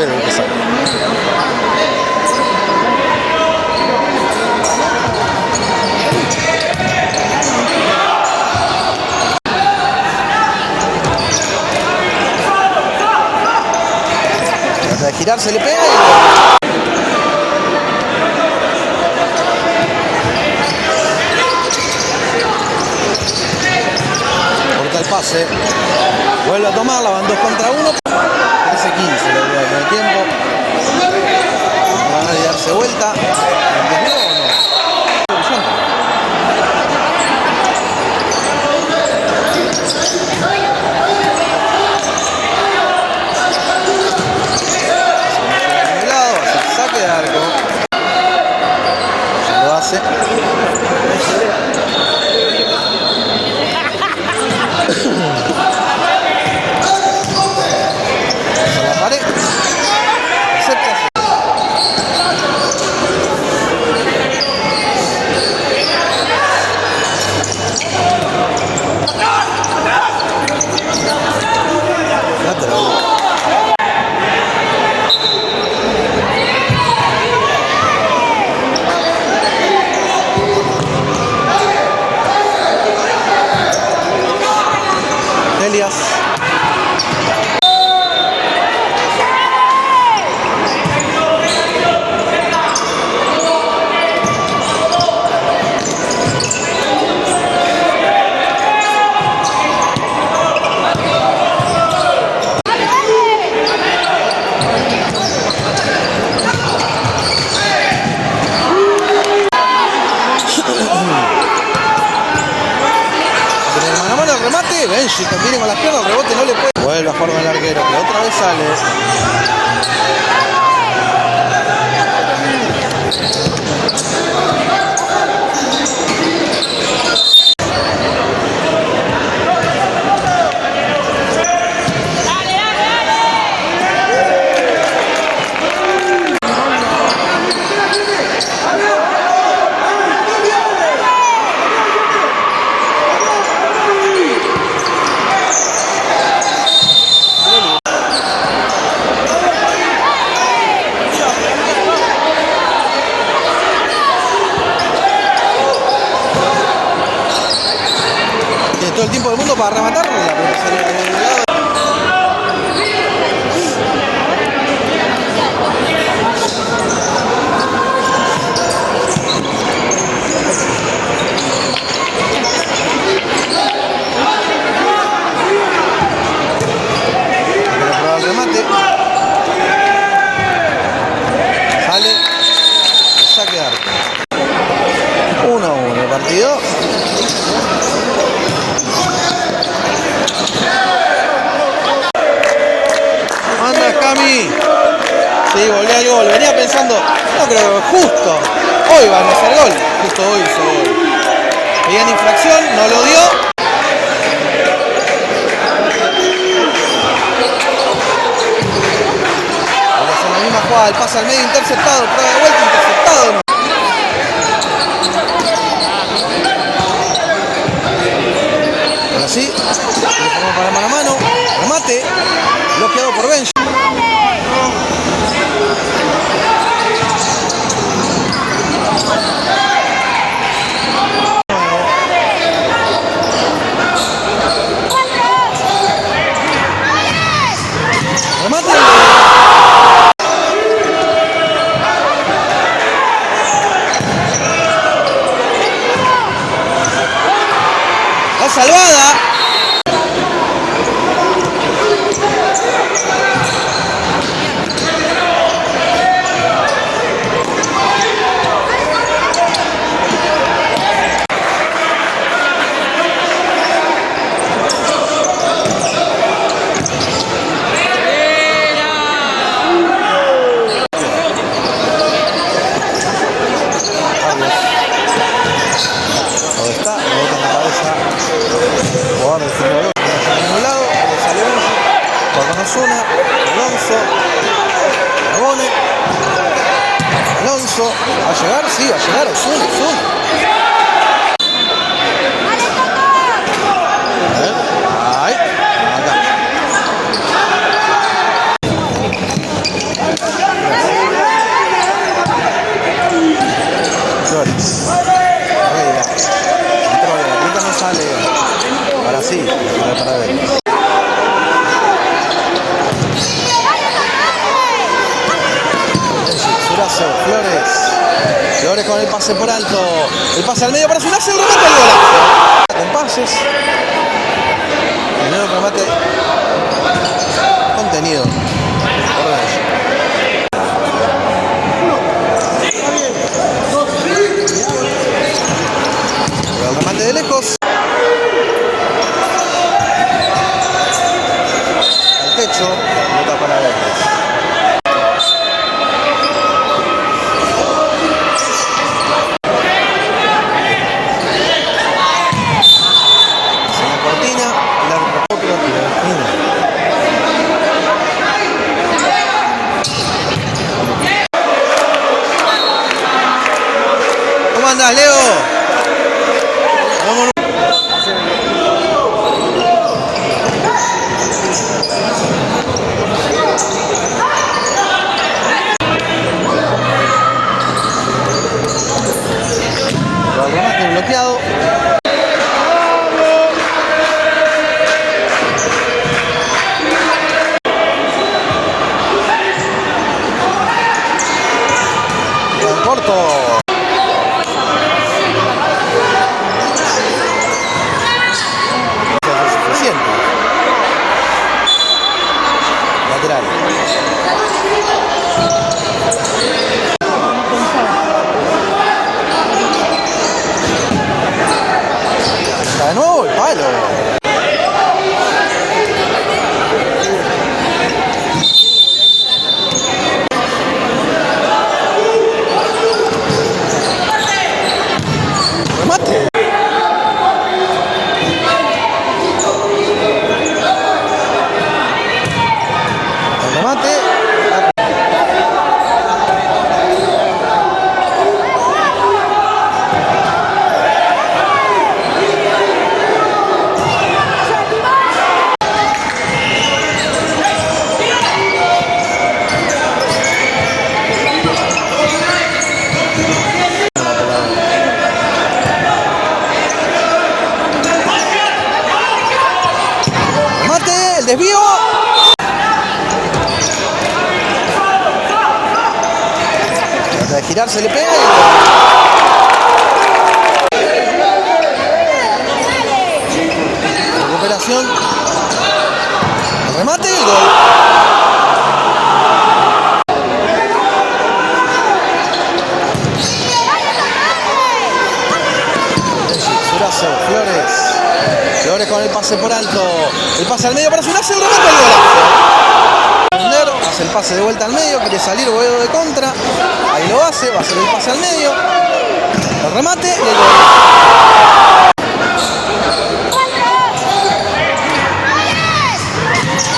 y el que saca. Trata de girar, se le pega y... el pase, vuelve a tomarla, van 2 contra 1, 13-15 lo que va el tiempo, van a darse vuelta, ¿entendió o no? Saque de arco, ya lo hace. Elias. Benji viene con las piernas, el rebote no le puede. Vuelve a jugar con el arquero, que otra vez sale. Todo el tiempo del mundo para rematarla, pero salió por el lado. Quiere probar el remate. Sale. Saque de arco. 1-1 el partido. Sí, volvió al gol. Venía pensando, no creo que justo hoy van a hacer gol. Justo hoy hizo gol. Pedían infracción, no lo dio. Ahora es la misma jugada, el pase al medio interceptado, prueba de vuelta, interceptado. Ahora sí, para mano a mano, remate, bloqueado por Benji. Salvada. Osuna, Alonso, Rabone, Alonso, ¿va a llegar? Sí, va a llegar Osuna, Ahí, acá. sí, para ver. Surazo, Flores. Flores con el pase por alto. El pase al medio para Surazo, el remate al golazo. Con pases. El nuevo remate contenido. El remate de lejos. Al techo. Nota para Verdes. ¿Cómo andás, Leo? Vámonos. El remate bloqueado. Corto. Lateral. Está de nuevo el palo. Remate. El desvío. Trata de girar, se le pega. Recuperación. El remate y el gol. Surazo, Flores. Flores con el pase por alto. El pase al medio para Surazo, el remate al golazo. Hace el pase de vuelta al medio, quiere salir Boedo de contra. Ahí lo hace, va a hacer el pase al medio. El remate y el gol.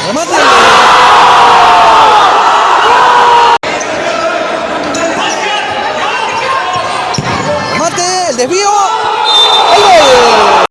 Remate y el gol.